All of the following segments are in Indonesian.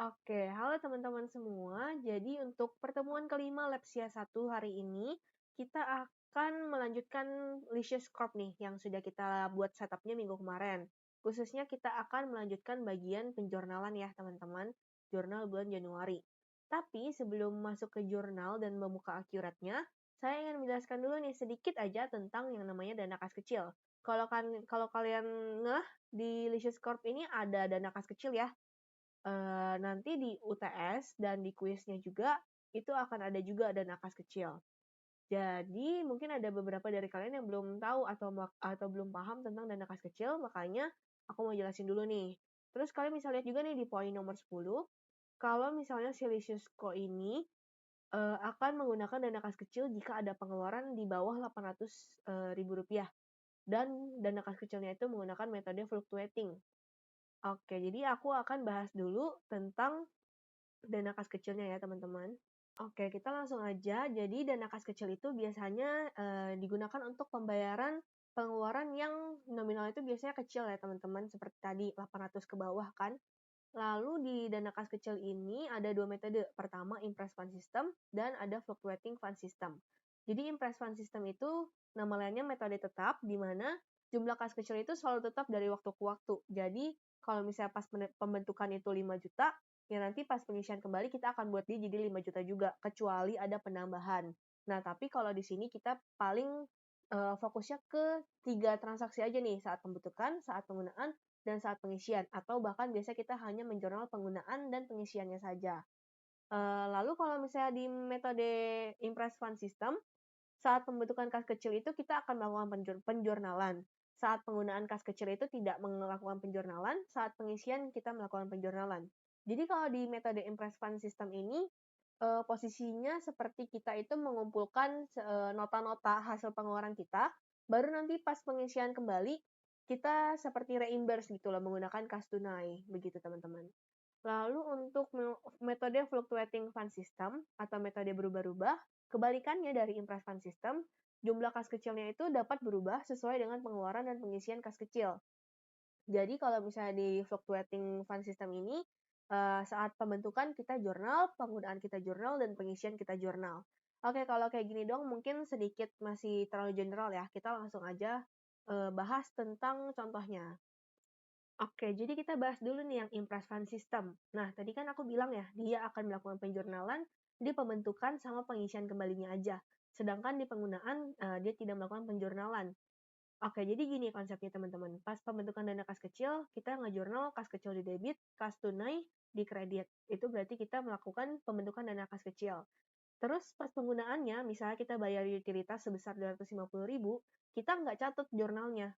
Oke, halo teman-teman semua. Jadi untuk pertemuan kelima Lepsia 1 hari ini, kita akan melanjutkan Licious Corp nih, yang sudah kita buat setupnya minggu kemarin. Khususnya kita akan melanjutkan bagian penjurnalan ya teman-teman, jurnal bulan Januari. Tapi sebelum masuk ke jurnal dan membuka akuratnya, saya ingin menjelaskan dulu nih sedikit aja tentang yang namanya dana kas kecil. Kalau kalian ngeh, di Licious Corp ini ada dana kas kecil ya. Nanti di UTS dan di kuisnya juga, itu akan ada juga dana kas kecil. Jadi mungkin ada beberapa dari kalian yang belum tahu atau belum paham tentang dana kas kecil, makanya aku mau jelasin dulu nih. Terus kalian bisa lihat juga nih di poin nomor 10, kalau misalnya Silicious Co ini akan menggunakan dana kas kecil jika ada pengeluaran di bawah 800 ribu rupiah. Dan dana kas kecilnya itu menggunakan metode fluctuating. Oke, jadi aku akan bahas dulu tentang dana kas kecilnya ya teman-teman. Oke, kita langsung aja. Jadi dana kas kecil itu biasanya digunakan untuk pembayaran pengeluaran yang nominal itu biasanya kecil ya teman-teman, seperti tadi 800 ke bawah kan. Lalu di dana kas kecil ini ada dua metode. Pertama impress fund system dan ada fluctuating fund system. Jadi impress fund system itu nama lainnya metode tetap, di mana jumlah kas kecil itu selalu tetap dari waktu ke waktu. Jadi kalau misalnya pas pembentukan itu 5 juta, ya nanti pas pengisian kembali kita akan buat dia jadi 5 juta juga, kecuali ada penambahan. Nah, tapi kalau di sini kita paling fokusnya ke 3 transaksi aja nih, saat pembentukan, saat penggunaan, dan saat pengisian. Atau bahkan biasa kita hanya menjurnal penggunaan dan pengisiannya saja. Lalu kalau misalnya di metode Impress Fund System, saat pembentukan kas kecil itu kita akan melakukan penjurnalan. Saat penggunaan kas kecil itu tidak melakukan penjurnalan, saat pengisian kita melakukan penjurnalan. Jadi kalau di metode Impress Fund System ini, posisinya seperti kita itu mengumpulkan nota-nota hasil pengeluaran kita, baru nanti pas pengisian kembali, kita seperti reimburse gitu loh, menggunakan kas tunai, begitu teman-teman. Lalu untuk metode fluctuating fund system atau metode berubah-ubah, kebalikannya dari impress fund system, jumlah kas kecilnya itu dapat berubah sesuai dengan pengeluaran dan pengisian kas kecil. Jadi kalau misalnya di fluctuating fund system ini, saat pembentukan kita jurnal, penggunaan kita jurnal, dan pengisian kita jurnal. Oke, kalau kayak gini dong mungkin sedikit masih terlalu general ya. Kita langsung aja bahas tentang contohnya. Oke, jadi kita bahas dulu nih yang impress fund system. Nah, tadi kan aku bilang ya, dia akan melakukan penjurnalan di pembentukan sama pengisian kembalinya aja. Sedangkan di penggunaan, dia tidak melakukan penjurnalan. Oke, jadi gini konsepnya teman-teman. Pas pembentukan dana kas kecil, kita ngejurnal kas kecil di debit, kas tunai di kredit. Itu berarti kita melakukan pembentukan dana kas kecil. Terus pas penggunaannya, misalnya kita bayar utilitas sebesar 250.000, kita nggak catat jurnalnya.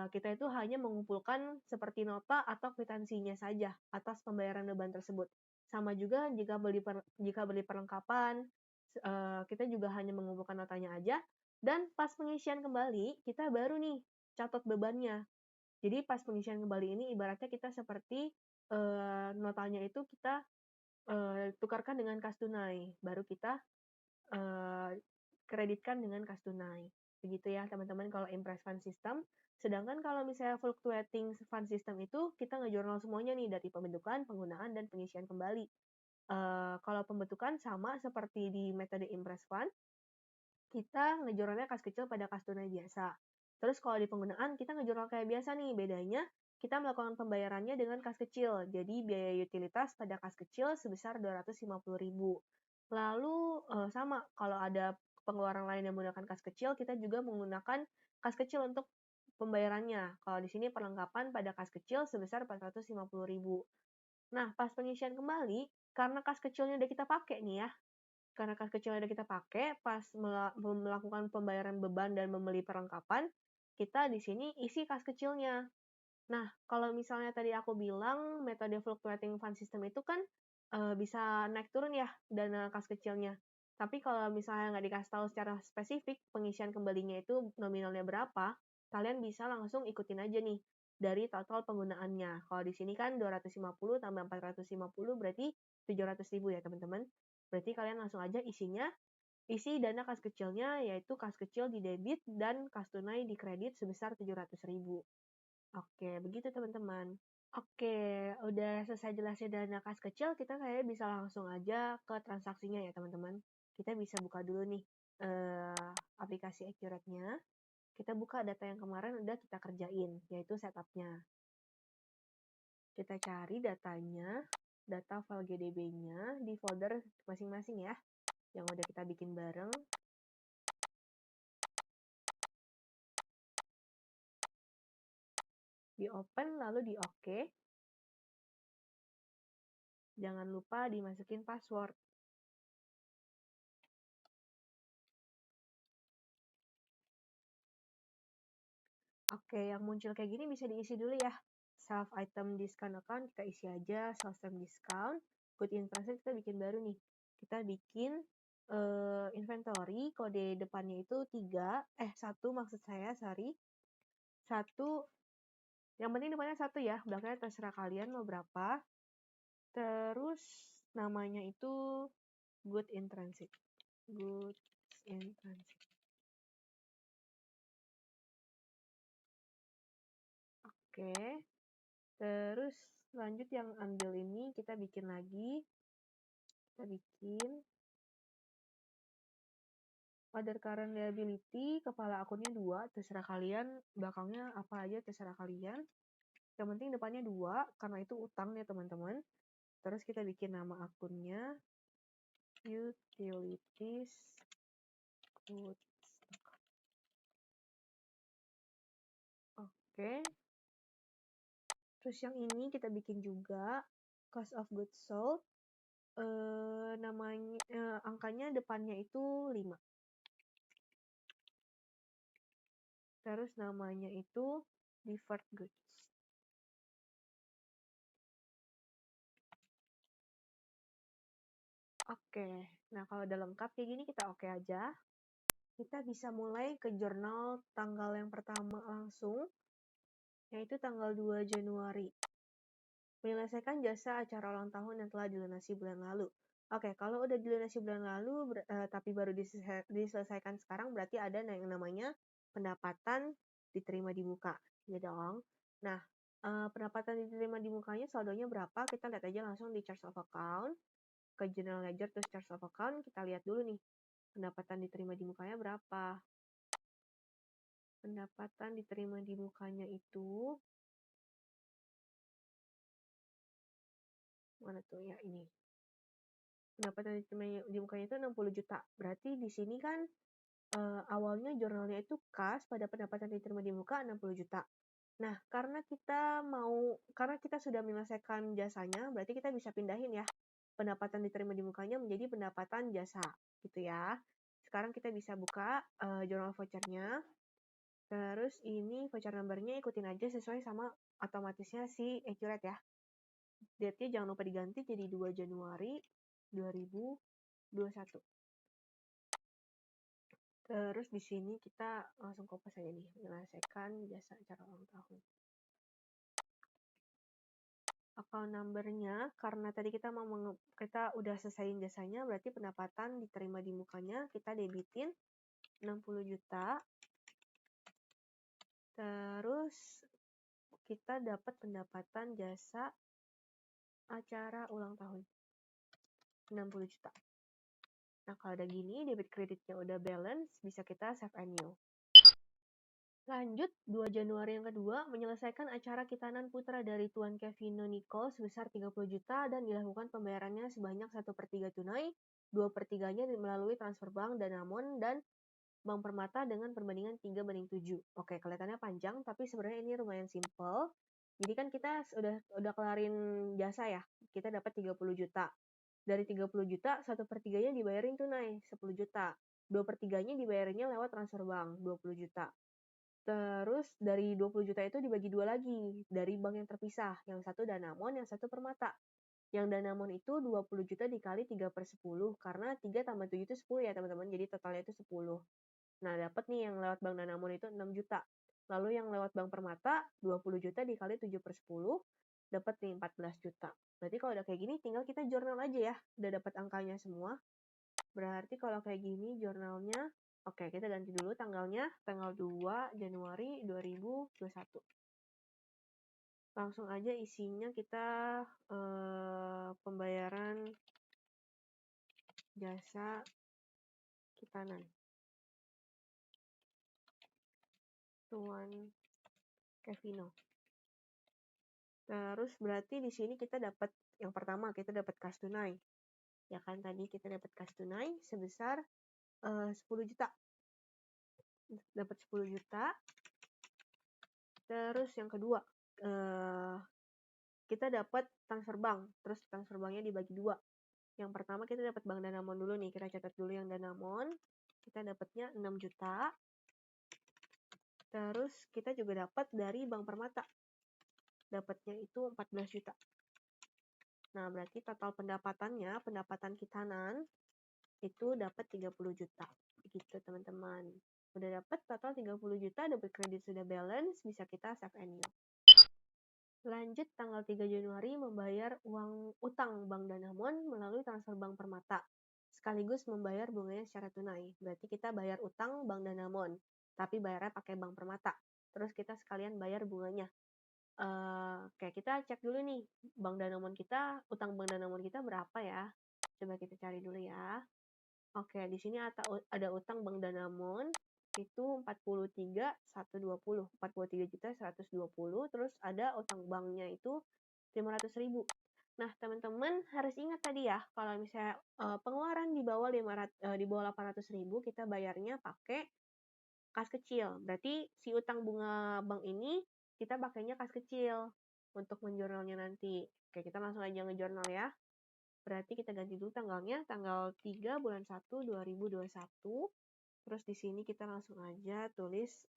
Kita itu hanya mengumpulkan seperti nota atau kwitansinya saja atas pembayaran beban tersebut. Sama juga jika beli perlengkapan, kita juga hanya mengumpulkan notanya aja, dan pas pengisian kembali, kita baru nih catat bebannya. Jadi pas pengisian kembali ini ibaratnya kita seperti notanya itu kita tukarkan dengan kas tunai, baru kita kreditkan dengan kas tunai. Begitu ya teman-teman kalau impress fund system. Sedangkan kalau misalnya fluctuating fund system itu kita ngejurnal semuanya nih dari pembentukan, penggunaan, dan pengisian kembali. Kalau pembentukan sama seperti di metode impress fund, kita ngejurnalnya kas kecil pada kas tunai biasa. Terus kalau di penggunaan kita ngejurnal kayak biasa nih, bedanya kita melakukan pembayarannya dengan kas kecil. Jadi biaya utilitas pada kas kecil sebesar 250.000. Lalu sama kalau ada pengeluaran lain yang menggunakan kas kecil, kita juga menggunakan kas kecil untuk pembayarannya. Kalau di sini perlengkapan pada kas kecil sebesar 450.000. Nah, pas pengisian kembali, karena kas kecilnya udah kita pakai nih ya, karena kas kecil udah kita pakai, pas melakukan pembayaran beban dan membeli perlengkapan, kita di sini isi kas kecilnya. Nah, kalau misalnya tadi aku bilang metode fluctuating fund system itu kan bisa naik turun ya dana kas kecilnya. Tapi kalau misalnya nggak dikasih tahu secara spesifik pengisian kembalinya itu nominalnya berapa, kalian bisa langsung ikutin aja nih dari total penggunaannya. Kalau di sini kan 250 tambah 450 berarti 700.000 ya teman-teman. Berarti kalian langsung aja isi dana kas kecilnya, yaitu kas kecil di debit dan kas tunai di kredit sebesar 700.000. Oke, begitu teman-teman. Oke, udah selesai jelasin dana kas kecil, kita kayaknya bisa langsung aja ke transaksinya ya teman-teman. Kita bisa buka dulu nih aplikasi Accurate-nya. Kita buka data yang kemarin udah kita kerjain, yaitu setup-nya. Kita cari datanya, data file GDB-nya di folder masing-masing ya, yang udah kita bikin bareng. Di open, lalu di OK. Jangan lupa dimasukin password. Oke, yang muncul kayak gini bisa diisi dulu ya. Self item discount account kita isi aja, self time discount. Good in transit kita bikin baru nih. Kita bikin inventory, kode depannya itu 1 maksud saya, sorry. 1, yang penting depannya 1 ya, belakangnya terserah kalian mau berapa. Terus namanya itu good in transit. Good in transit. Oke. Terus lanjut yang ambil ini kita bikin lagi. Kita bikin order current liability, kepala akunnya 2, terserah kalian, belakangnya apa aja terserah kalian. Yang penting depannya 2, karena itu utang ya teman-teman. Terus kita bikin nama akunnya utilities goods. Oke. Terus yang ini kita bikin juga cost of goods sold. Angkanya depannya itu 5. Terus namanya itu deferred goods. Oke, nah kalau udah lengkap kayak gini kita oke aja. Kita bisa mulai ke jurnal tanggal yang pertama langsung, yaitu tanggal 2 Januari. Menyelesaikan jasa acara ulang tahun yang telah dilunasi bulan lalu. Oke, kalau udah dilunasi bulan lalu, tapi baru diselesaikan sekarang, berarti ada yang namanya pendapatan diterima di muka. Ya dong. Nah, pendapatan diterima di mukanya saldonya berapa? Kita lihat aja langsung di charge of account. Ke general ledger terus charge of account, kita lihat dulu nih. Pendapatan diterima di mukanya berapa? Pendapatan diterima di mukanya itu mana tuh ya, ini. Pendapatan diterima di mukanya itu 60 juta. Berarti di sini kan awalnya jurnalnya itu kas pada pendapatan diterima di muka 60 juta. Nah, karena kita sudah menyelesaikan jasanya, berarti kita bisa pindahin ya pendapatan diterima di mukanya menjadi pendapatan jasa, gitu ya. Sekarang kita bisa buka jurnal vouchernya. Terus ini voucher number-nya ikutin aja sesuai sama otomatisnya si Accurate ya. Date-nya jangan lupa diganti jadi 2 Januari 2021. Terus di sini kita langsung copy saja nih, menyelesaikan jasa acara ulang tahun. Account number-nya, karena tadi kita udah selesaiin jasanya, berarti pendapatan diterima di mukanya kita debitin 60 juta. Terus kita dapat pendapatan jasa acara ulang tahun 60 juta. Nah, kalau udah gini, debit kreditnya udah balance, bisa kita save and new. Lanjut, 2 Januari yang kedua, menyelesaikan acara Kitanan Putra dari Tuan Kevino Nicole sebesar 30 juta dan dilakukan pembayarannya sebanyak 1/3 tunai, 2/3-nya melalui transfer bank Danamon dan Bank Permata dengan perbandingan 3/7. Oke, kelihatannya panjang, tapi sebenarnya ini lumayan simple. Jadi kan kita udah kelarin jasa ya, kita dapat 30 juta. Dari 30 juta, 1/3-nya dibayarin tunai, 10 juta. 2/3-nya dibayarinnya lewat transfer bank, 20 juta. Terus dari 20 juta itu dibagi 2 lagi, dari bank yang terpisah. Yang satu Danamon, yang satu Permata. Yang Danamon itu 20 juta dikali 3/10, karena 3 tambah 7 itu 10 ya teman-teman, jadi totalnya itu 10. Nah, dapat nih yang lewat bank Danamon itu 6 juta. Lalu yang lewat bank Permata, 20 juta dikali 7/10, dapat nih 14 juta. Berarti kalau udah kayak gini, tinggal kita jurnal aja ya. Udah dapat angkanya semua. Berarti kalau kayak gini jurnalnya, oke, kita ganti dulu tanggalnya, tanggal 2 Januari 2021. Langsung aja isinya kita pembayaran jasa Kitanan. Tuan Kevino. Terus berarti di sini kita dapat yang pertama kita dapat kas tunai. Ya kan tadi kita dapat kas tunai sebesar 10 juta. Dapat 10 juta. Terus yang kedua kita dapat transfer bank. Terus transfer banknya dibagi dua. Yang pertama kita dapat bank Danamon dulu nih. Kita catat dulu yang Danamon. Kita dapatnya 6 juta. Terus kita juga dapat dari Bank Permata. Dapatnya itu 14 juta. Nah, berarti total pendapatan Kitanan itu dapat 30 juta. Begitu, teman-teman. Udah dapat total 30 juta, dapat kredit sudah balance, bisa kita save and use. Lanjut tanggal 3 Januari membayar uang utang Bank Danamon melalui transfer Bank Permata. Sekaligus membayar bunganya secara tunai. Berarti kita bayar utang Bank Danamon, tapi bayarnya pakai Bank Permata. Terus kita sekalian bayar bunganya. Oke, kita cek dulu nih, utang Bank Danamon kita berapa ya? Coba kita cari dulu ya. Oke, di sini ada utang Bank Danamon itu 43.120, 43.120, terus ada utang banknya itu 500.000. Nah, teman-teman harus ingat tadi ya, kalau misalnya pengeluaran di bawah 800.000 kita bayarnya pakai kas kecil. Berarti si utang bunga bank ini kita pakainya kas kecil untuk menjurnalnya nanti. Oke, kita langsung aja ngejurnal ya. Berarti kita ganti dulu tanggalnya, tanggal 3 bulan 1 2021. Terus di sini kita langsung aja tulis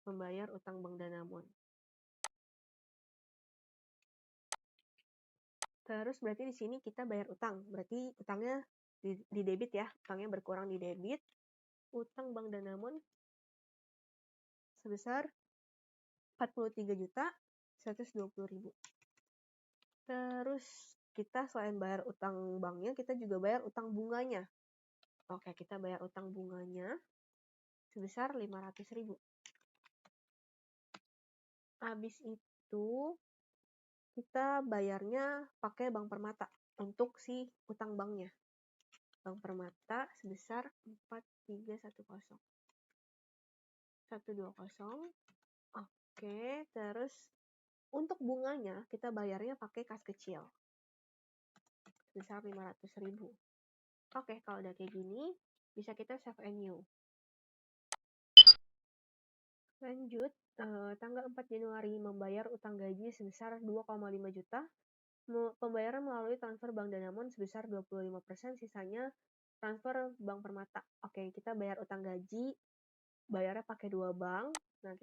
membayar utang Bank Danamon. Terus berarti di sini kita bayar utang. Berarti utangnya di debit ya. Utangnya berkurang di debit. Utang Bank Danamon sebesar 43.120.000. Terus kita selain bayar utang banknya, kita juga bayar utang bunganya. Oke, kita bayar utang bunganya sebesar 500.000. Habis itu kita bayarnya pakai Bank Permata untuk si utang banknya. Bank Permata sebesar 4310. 120. Oke, terus untuk bunganya kita bayarnya pakai kas kecil. Sebesar 500.000. Oke, kalau udah kayak gini, bisa kita save and use. Lanjut, tanggal 4 Januari membayar utang gaji sebesar 2,5 juta. Pembayaran melalui transfer Bank Danamon sebesar 25%, sisanya transfer Bank Permata. Oke, kita bayar utang gaji, bayarnya pakai dua bank. Nah,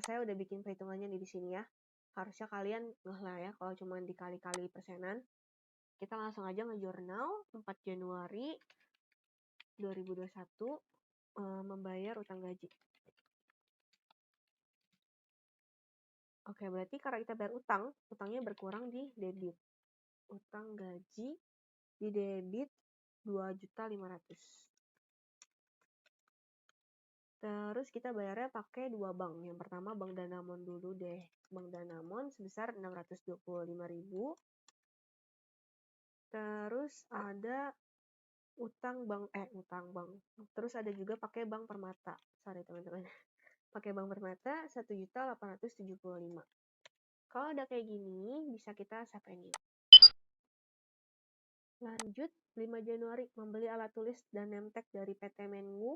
saya udah bikin perhitungannya di sini ya. Harusnya kalian ngeh lah ya kalau cuma dikali-kali persenan. Kita langsung aja ngejurnal 4 Januari 2021 membayar utang gaji. Oke, berarti karena kita bayar utangnya berkurang di debit. Utang gaji di debit 2.500.000. Terus kita bayarnya pakai dua bank. Yang pertama Bank Danamon dulu deh. Bank Danamon sebesar 625.000. Terus ada utang bank. Terus ada juga pakai Bank Permata. Sorry teman-teman. Pakai Bank Permata 1.875.000. Kalau udah kayak gini, bisa kita save and use. Lanjut, 5 Januari membeli alat tulis dan name-tag dari PT Mengu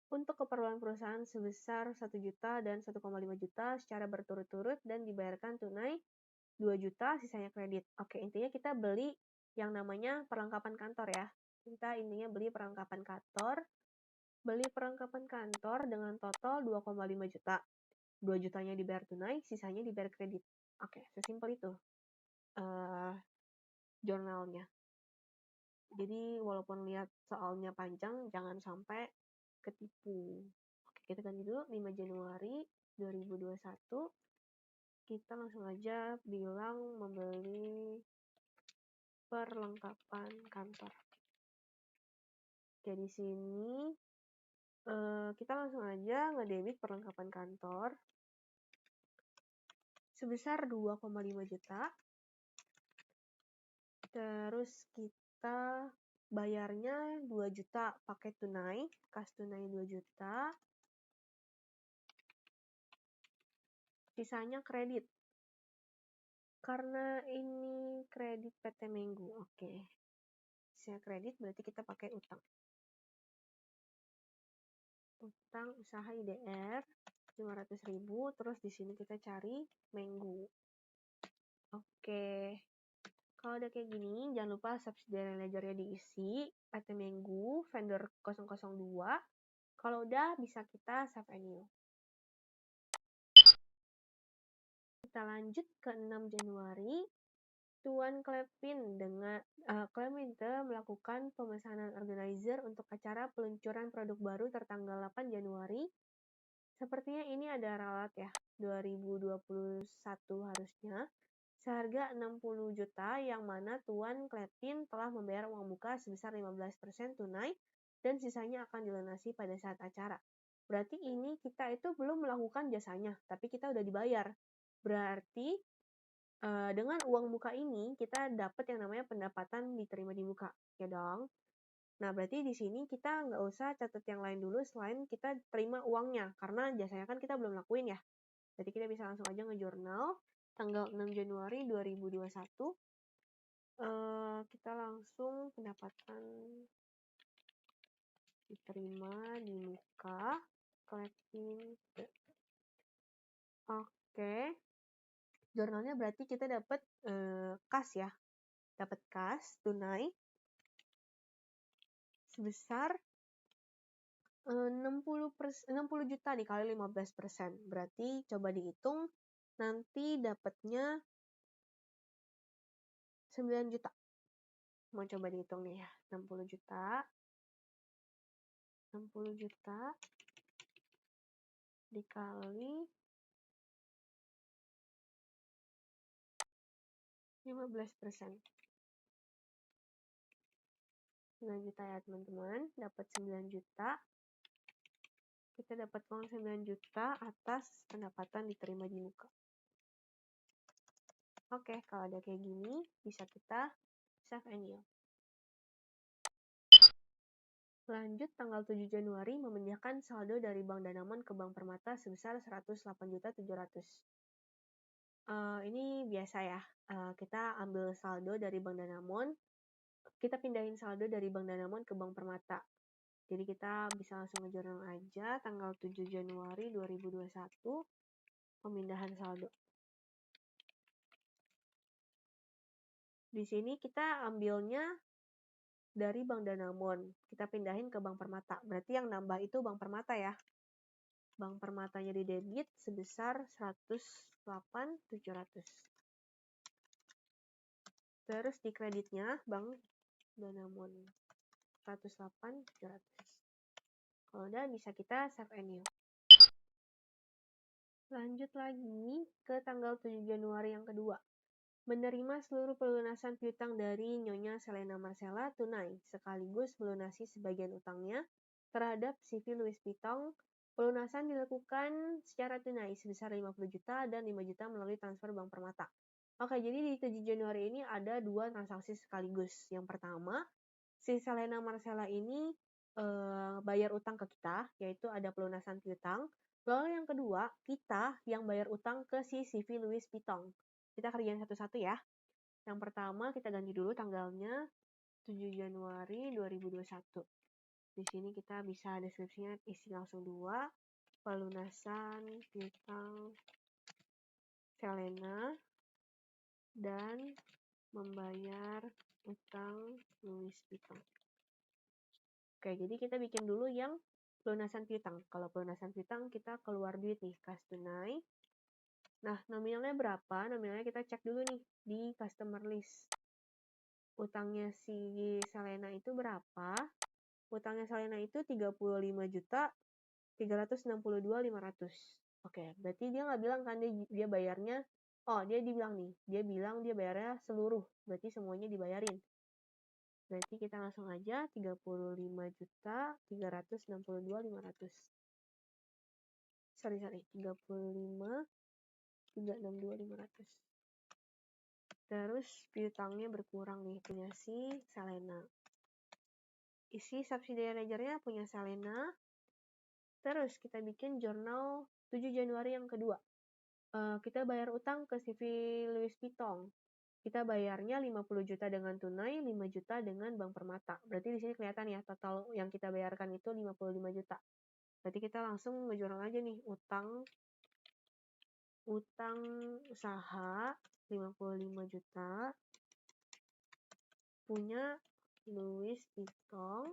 untuk keperluan perusahaan sebesar 1 juta dan 1,5 juta secara berturut-turut dan dibayarkan tunai 2 juta, sisanya kredit. Oke, intinya kita beli yang namanya perlengkapan kantor ya. Kita intinya beli perlengkapan kantor. Beli perlengkapan kantor dengan total 2,5 juta. 2 jutanya dibayar tunai, sisanya dibayar kredit. Oke, sesimpel itu jurnalnya. Jadi walaupun lihat soalnya panjang, jangan sampai ketipu. Oke, kita ganti dulu 5 Januari 2021. Kita langsung aja bilang membeli perlengkapan kantor. Oke, di sini kita langsung aja ngedebit perlengkapan kantor sebesar 2,5 juta. Terus kita bayarnya 2 juta pakai tunai, kas tunai 2 juta. Sisanya kredit. Karena ini kredit PT Menggu, oke. Sisa kredit berarti kita pakai utang. Utang usaha IDR 500.000, terus di sini kita cari Menggu. Oke. Kalau udah kayak gini, jangan lupa subsidiary ledger-nya diisi, PT Menggu, vendor 002. Kalau udah, bisa kita save and new. Kita lanjut ke 6 Januari. Tuan Klepin dengan Clemente melakukan pemesanan organizer untuk acara peluncuran produk baru tertanggal 8 Januari. Sepertinya ini ada ralat ya, 2021 harusnya. Seharga 60 juta yang mana Tuan Klepin telah membayar uang muka sebesar 15% tunai dan sisanya akan dilunasi pada saat acara. Berarti ini kita itu belum melakukan jasanya, tapi kita udah dibayar. Berarti dengan uang muka ini kita dapat yang namanya pendapatan diterima di muka, ya dong. Nah, berarti di sini kita nggak usah catat yang lain dulu selain kita terima uangnya, karena jasanya kan kita belum lakuin ya. Jadi kita bisa langsung aja ngejurnal tanggal 6 Januari 2021. Kita langsung pendapatan diterima di muka, collecting. Oke. Jurnalnya berarti kita dapat kas ya. Dapat kas tunai sebesar 60 juta dikali 15%. Berarti coba dihitung nanti dapatnya 9 juta. Mau coba dihitung nih ya. 60 juta dikali 15%. 9 juta ya teman-teman, dapat 9 juta. Kita dapat uang 9 juta atas pendapatan diterima di muka. Oke, kalau ada kayak gini, bisa kita save and new. Lanjut, tanggal 7 Januari memindahkan saldo dari Bank Danamon ke Bank Permata sebesar 108.700. Ini biasa ya, kita ambil saldo dari Bank Danamon, kita pindahin saldo dari Bank Danamon ke Bank Permata. Jadi kita bisa langsung ngejurnal aja tanggal 7 Januari 2021 pemindahan saldo. Di sini kita ambilnya dari Bank Danamon, kita pindahin ke Bank Permata. Berarti yang nambah itu Bank Permata ya. Bank Permatanya di debit sebesar 108.700. Terus di kreditnya Bank Danamon 108.700. Kalau udah bisa kita save and new. Lanjut lagi ke tanggal 7 Januari yang kedua. Menerima seluruh pelunasan piutang dari Nyonya Selena Marcella tunai, sekaligus melunasi sebagian utangnya terhadap CV Louis Vuitton. Pelunasan dilakukan secara tunai sebesar 50 juta dan 5 juta melalui transfer Bank Permata. Oke, jadi di 7 Januari ini ada 2 transaksi sekaligus. Yang pertama, si Selena Marcella ini bayar utang ke kita, yaitu ada pelunasan piutang. Lalu yang kedua, kita yang bayar utang ke si CV Louis Vuitton. Kita kerjain satu-satu ya. Yang pertama kita ganti dulu tanggalnya 7 Januari 2021. Di sini kita bisa deskripsinya isi langsung 2. Pelunasan piutang Selena dan membayar utang Louis Vuitton. Oke, jadi kita bikin dulu yang pelunasan piutang. Kalau pelunasan piutang kita keluar duit nih, kas tunai. Nah, nominalnya berapa? Nominalnya kita cek dulu nih di customer list. Utangnya si Selena itu berapa? Utangnya Selena itu 35.362.500. Oke, berarti dia nggak bilang kan dia bayarnya. Oh, dia dibilang nih. Dia bilang dia bayarnya seluruh. Berarti semuanya dibayarin. Berarti kita langsung aja 35.362.500. Sorry. 35 362.500. Terus piutangnya berkurang nih, punya si Selena. Isi subsidiary ledger-nya punya Selena. Terus kita bikin jurnal 7 Januari yang kedua. Kita bayar utang ke CV Louis Vuitton. Kita bayarnya 50 juta dengan tunai, 5 juta dengan Bank Permata. Berarti di sini kelihatan ya, total yang kita bayarkan itu 55 juta. Berarti kita langsung ngejurnal aja nih, utang usaha 55 juta punya Louis Vuitton.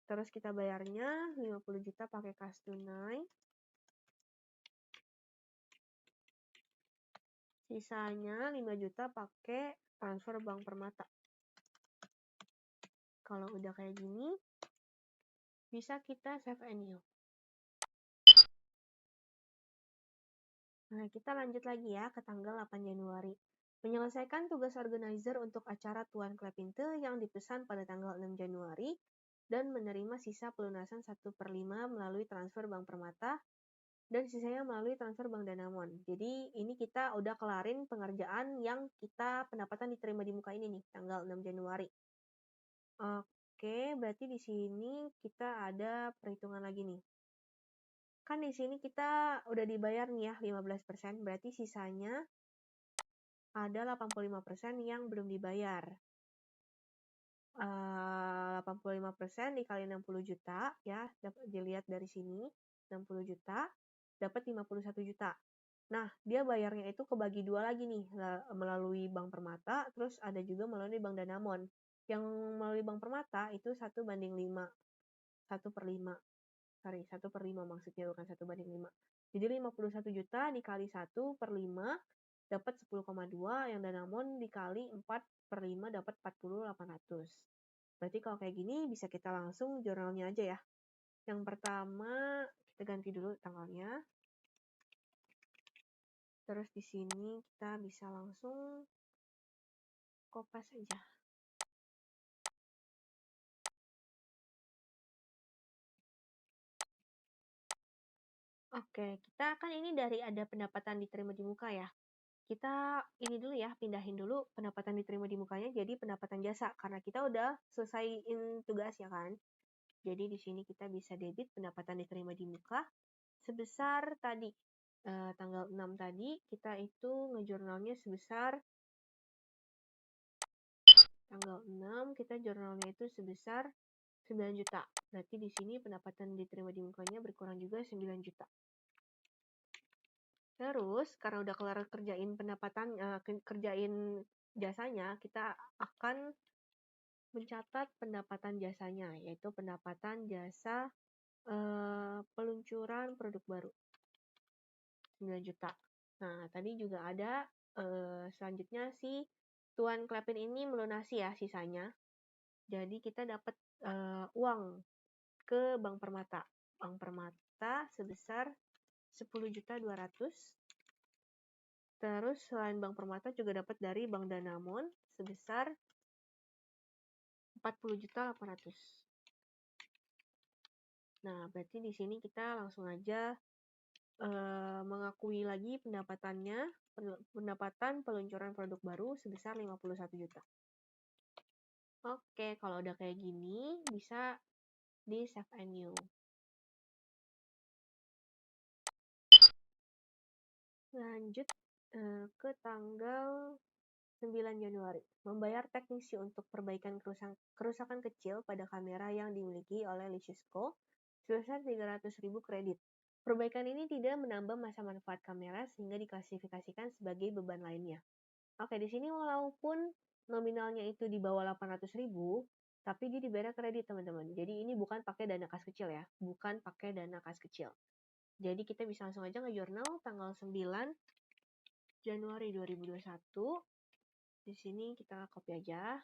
Terus kita bayarnya 50 juta pakai kas tunai. Sisanya 5 juta pakai transfer Bank Permata. Kalau udah kayak gini, bisa kita save and new. Nah, kita lanjut lagi ya ke tanggal 8 Januari. Menyelesaikan tugas organizer untuk acara Tuan Klepinte yang dipesan pada tanggal 6 Januari dan menerima sisa pelunasan 1/5 melalui transfer Bank Permata dan sisanya melalui transfer Bank Danamon. Jadi ini kita udah kelarin pengerjaan yang kita pendapatan diterima di muka ini nih, tanggal 6 Januari. Oke, berarti di sini kita ada perhitungan lagi nih. Kan di sini kita udah dibayar nih ya 15%, berarti sisanya ada 85% yang belum dibayar. 85% dikali 60 juta ya, dapat dilihat dari sini, 60 juta dapat 51 juta. Nah, dia bayarnya itu kebagi dua lagi nih, melalui Bank Permata, terus ada juga melalui Bank Danamon. Yang melalui Bank Permata itu 1/5, 1/5. Sorry, 1/5 maksudnya, bukan 1/5. Jadi 51 juta dikali 1/5 dapat 10,2, yang Danamon dikali 4/5 dapat 40.800. Berarti kalau kayak gini bisa kita langsung jurnalnya aja ya. Yang pertama kita ganti dulu tanggalnya. Terus di sini kita bisa langsung kopas aja. Oke, kita kan ini dari ada pendapatan diterima di muka ya. Kita ini dulu ya, pindahin dulu pendapatan diterima di mukanya jadi pendapatan jasa karena kita udah selesaiin tugasnya kan. Jadi di sini kita bisa debit pendapatan diterima di muka sebesar tadi tanggal 6 tadi kita itu ngejurnalnya sebesar tanggal 6 kita jurnalnya itu sebesar 9 juta. Berarti di sini pendapatan diterima di mukanya berkurang juga 9 juta. Terus karena udah kelar kerjain pendapatan kerjain jasanya, kita akan mencatat pendapatan jasanya, yaitu pendapatan jasa peluncuran produk baru 9 juta. Nah, tadi juga ada selanjutnya si Tuan Klepin ini melunasi ya sisanya. Jadi kita dapat uang ke Bank Permata. Bank Permata sebesar 10.200.000. Terus selain Bank Permata juga dapat dari Bank Danamon sebesar 40.800.000. Nah, berarti di sini kita langsung aja mengakui lagi pendapatan peluncuran produk baru sebesar 51 juta. Oke, kalau udah kayak gini bisa di save and new. Lanjut ke tanggal 9 Januari. Membayar teknisi untuk perbaikan kerusakan kecil pada kamera yang dimiliki oleh Lichisco sebesar 300.000 kredit. Perbaikan ini tidak menambah masa manfaat kamera sehingga diklasifikasikan sebagai beban lainnya. Oke, di sini walaupun nominalnya itu di bawah 800.000, tapi dia dibayar kredit, teman-teman. Jadi ini bukan pakai dana kas kecil ya, bukan pakai dana kas kecil. Jadi kita bisa langsung aja ngejurnal tanggal 9 Januari 2021. Di sini kita copy aja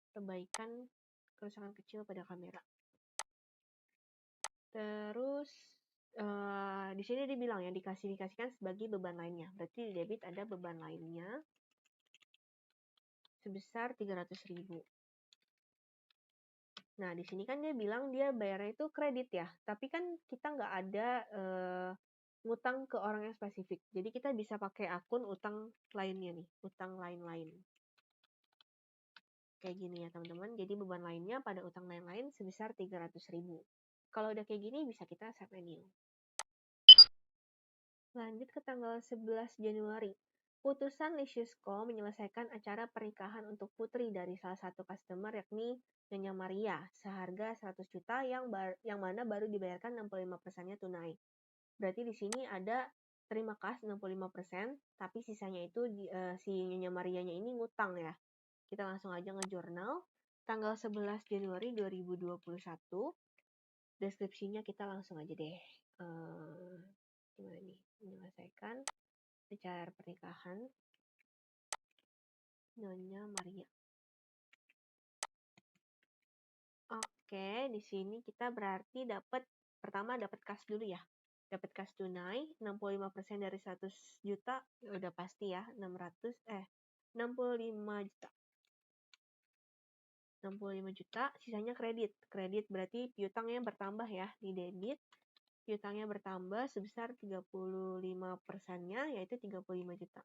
perbaikan kerusakan kecil pada kamera. Terus di sini dibilang ya diklasifikasikan sebagai beban lainnya. Berarti di debit ada beban lainnya sebesar 300.000. Nah, di sini kan dia bilang dia bayarnya itu kredit ya. Tapi kan kita nggak ada ngutang ke orang yang spesifik. Jadi kita bisa pakai akun utang lainnya nih, utang lain-lain. Kayak gini ya teman-teman. Jadi beban lainnya pada utang lain-lain sebesar 300.000. Kalau udah kayak gini bisa kita save menu. Lanjut ke tanggal 11 Januari. Putusan Licious.co menyelesaikan acara pernikahan untuk putri dari salah satu customer yakni Nyonya Maria seharga 100 juta yang mana baru dibayarkan 65%-nya tunai. Berarti di sini ada terima kas 65%, tapi sisanya itu si Nyonya Marianya ini ngutang ya. Kita langsung aja ngejurnal. Tanggal 11 Januari 2021. Deskripsinya kita langsung aja deh. Gimana nih? Menyelesaikan acara pernikahan Nyonya Maria. Oke, di sini kita berarti pertama dapat kas dulu ya. Dapat kas tunai 65% dari 100 juta, udah pasti ya, 65 juta. 65 juta, sisanya kredit. Kredit berarti piutangnya bertambah ya, di debit. Piutangnya bertambah sebesar 35%-nya, yaitu 35 juta.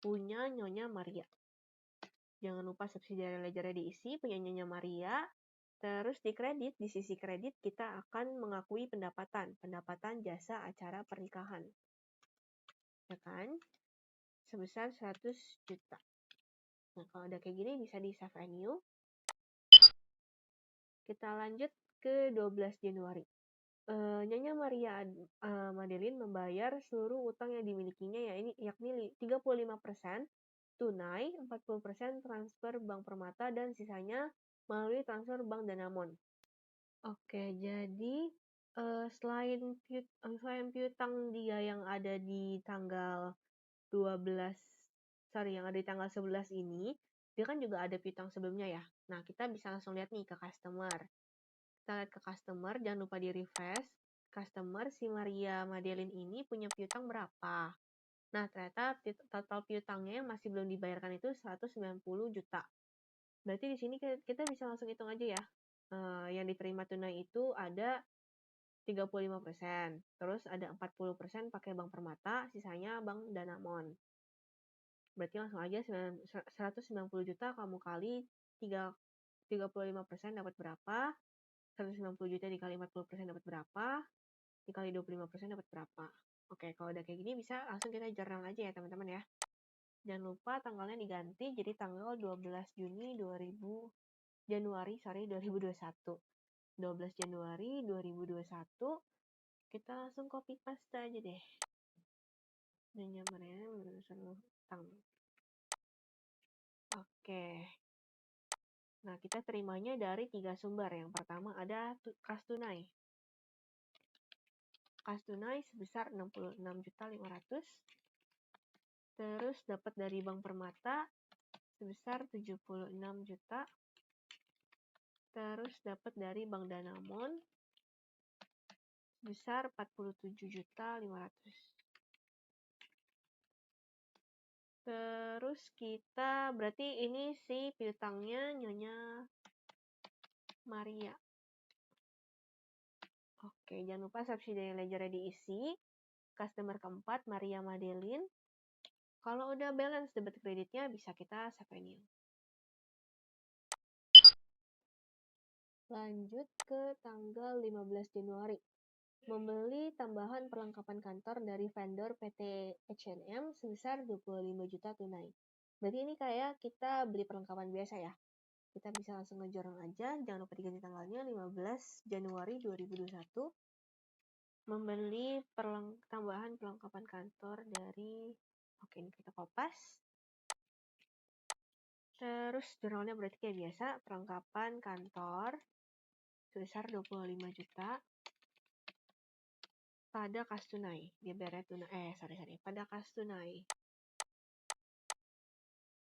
Punya Nyonya Maria. Jangan lupa subsidiary ledger diisi, punya Nyonya Maria. Terus di kredit, di sisi kredit kita akan mengakui pendapatan jasa acara pernikahan. Ya kan? Sebesar 100 juta. Nah, kalau udah kayak gini bisa di save renew. Kita lanjut ke 12 Januari. Nyonya Maria Madeline membayar seluruh utang yang dimilikinya yakni 35% tunai, 40% transfer Bank Permata, dan sisanya melalui transfer Bank Danamon. Oke, jadi selain piutang dia yang ada di tanggal 11 ini, dia kan juga ada piutang sebelumnya ya. Nah, kita bisa langsung lihat nih ke customer. Kita lihat ke customer, jangan lupa di refresh. Customer si Maria Madeline ini punya piutang berapa? Nah, ternyata total piutangnya yang masih belum dibayarkan itu 190 juta. Berarti di sini kita bisa langsung hitung aja ya. Yang diterima tunai itu ada 35%, terus ada 40% pakai Bank Permata, sisanya Bank Danamon. Berarti langsung aja 190 juta kamu kali 35% dapat berapa? 190 juta dikali 40% dapat berapa? Dikali 25% dapat berapa? Oke, kalau udah kayak gini bisa langsung kita jurnal aja ya teman-teman ya. Jangan lupa tanggalnya diganti jadi tanggal 12 Januari 2021. 12 Januari 2021 kita langsung copy paste aja deh. Dan nyamannya seluruh utang. Oke. Nah, kita terimanya dari 3 sumber. Yang pertama ada kas tunai. Kas tunai sebesar 66.500.000. Terus dapat dari Bank Permata sebesar 76 juta. Terus dapat dari Bank Danamon sebesar 47.500.000. Terus kita berarti ini si piutangnya Nyonya Maria. Oke, jangan lupa subsidiary ledger diisi. Customer keempat Maria Madeline. Kalau udah balance debit kreditnya bisa kita save renew. Lanjut ke tanggal 15 Januari. Membeli tambahan perlengkapan kantor dari vendor PT H&M sebesar 25 juta tunai. Berarti ini kayak kita beli perlengkapan biasa ya. Kita bisa langsung ngejorong aja, jangan lupa diganti tanggalnya 15 Januari 2021. Membeli tambahan perlengkapan kantor dari, oke ini kita kopas. Terus jurnalnya berarti kayak biasa, perlengkapan kantor sebesar 25 juta pada kas tunai. Dia bayarnya tunai, pada kas tunai.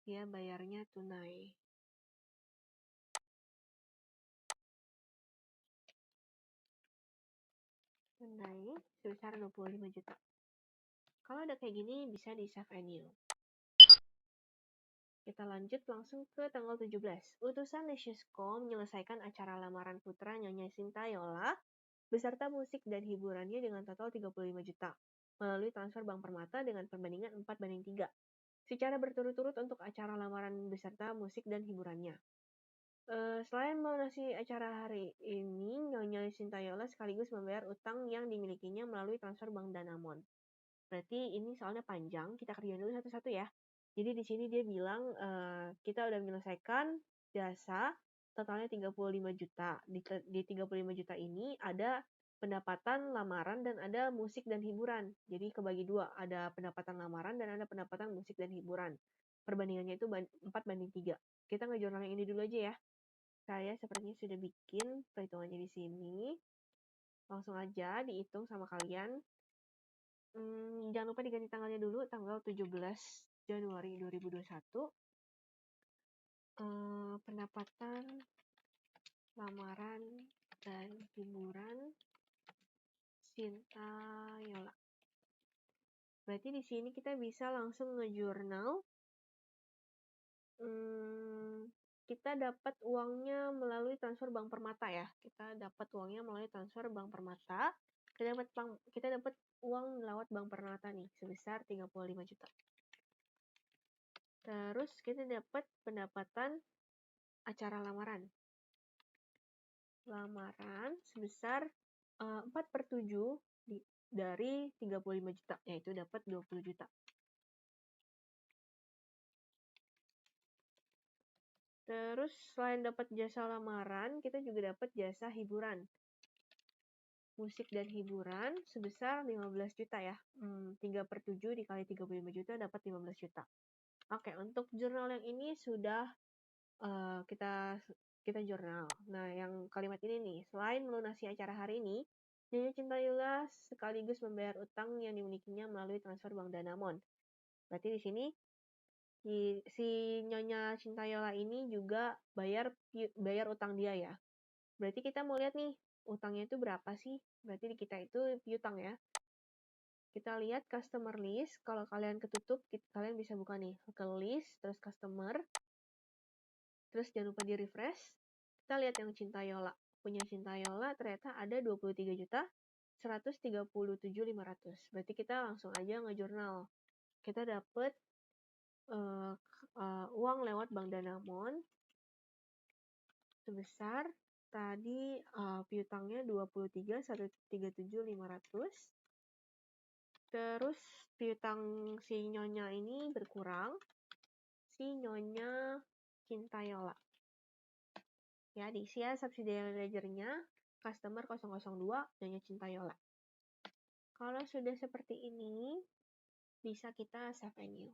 Dia bayarnya tunai. Tunai sebesar 25 juta. Kalau udah kayak gini bisa di save renew. Kita lanjut langsung ke tanggal 17. Utusan Licious.co menyelesaikan acara lamaran putra Nyonya Sintayola beserta musik dan hiburannya dengan total 35 juta, melalui transfer Bank Permata dengan perbandingan 4:3, secara berturut-turut untuk acara lamaran beserta musik dan hiburannya. Selain melunasi acara hari ini, Nyonya Shintayola sekaligus membayar utang yang dimilikinya melalui transfer Bank Danamon. Berarti ini soalnya panjang, kita kerjain dulu satu-satu ya. Jadi di sini dia bilang kita udah menyelesaikan jasa totalnya 35 juta. Di 35 juta ini ada pendapatan lamaran dan ada musik dan hiburan. Jadi kebagi dua, ada pendapatan lamaran dan ada pendapatan musik dan hiburan. Perbandingannya itu 4:3. Kita ngejurnal yang ini dulu aja ya. Saya sepertinya sudah bikin perhitungannya di sini. Langsung aja dihitung sama kalian. Jangan lupa diganti tanggalnya dulu, tanggal 17 Januari 2021. Pendapatan, lamaran, dan hiburan Shintayola. Berarti di sini kita bisa langsung ngejurnal. Kita dapat uangnya melalui transfer Bank Permata ya. Kita dapat uangnya melalui transfer Bank Permata. Kita dapat uang lewat Bank Permata nih sebesar 35 juta. Terus kita dapat pendapatan acara lamaran. Lamaran sebesar 4/7 dari 35 juta, yaitu dapat 20 juta. Terus selain dapat jasa lamaran, kita juga dapat jasa hiburan. Musik dan hiburan sebesar 15 juta ya. 3/7 dikali 35 juta dapat 15 juta. Oke, untuk jurnal yang ini sudah kita jurnal. Nah, yang kalimat ini nih, selain melunasi acara hari ini, Nyonya Shintayola sekaligus membayar utang yang dimilikinya melalui transfer Bank Danamon. Berarti di sini si Nyonya Shintayola ini juga bayar utang dia ya. Berarti kita mau lihat nih, utangnya itu berapa sih? Berarti di kita itu piutang ya. Kita lihat customer list. Kalau kalian ketutup, kalian bisa buka nih ke list, terus customer. Terus jangan lupa di refresh. Kita lihat yang Shintayola. Punya Shintayola ternyata ada 23 juta 137.500. Berarti kita langsung aja ngejurnal. Kita dapat uang lewat Bank Danamon sebesar tadi piutangnya 23.137.500. Terus piutang si Nyonya ini berkurang, si Nyonya Shintayola. Ya, diisi ya subsidiary ledger-nya customer 002 Nyonya Shintayola. Kalau sudah seperti ini, bisa kita save and new.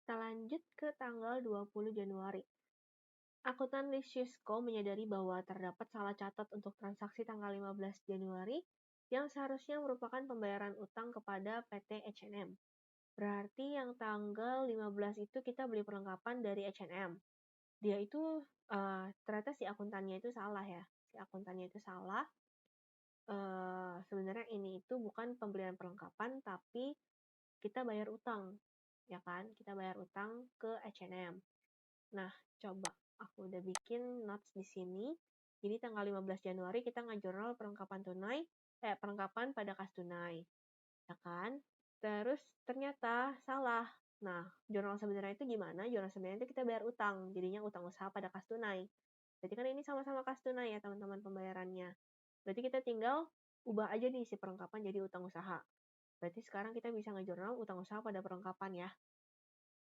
Kita lanjut ke tanggal 20 Januari. Akuntan Lisiusko menyadari bahwa terdapat salah catat untuk transaksi tanggal 15 Januari yang seharusnya merupakan pembayaran utang kepada PT H&M. Berarti yang tanggal 15 itu kita beli perlengkapan dari H&M. Dia itu ternyata si akuntannya itu salah ya. Si akuntannya itu salah. Sebenarnya ini itu bukan pembelian perlengkapan, tapi kita bayar utang. Ya kan? Kita bayar utang ke H&M. Nah, coba aku udah bikin notes di sini. Jadi tanggal 15 Januari kita ngejurnal perlengkapan pada kas tunai. Ya kan? Terus ternyata salah. Nah, jurnal sebenarnya itu gimana? Jurnal sebenarnya itu kita bayar utang. Jadinya utang usaha pada kas tunai. Berarti kan ini sama-sama kas tunai ya teman-teman pembayarannya. Berarti kita tinggal ubah aja nih si perlengkapan jadi utang usaha. Berarti sekarang kita bisa ngejurnal utang usaha pada perlengkapan ya.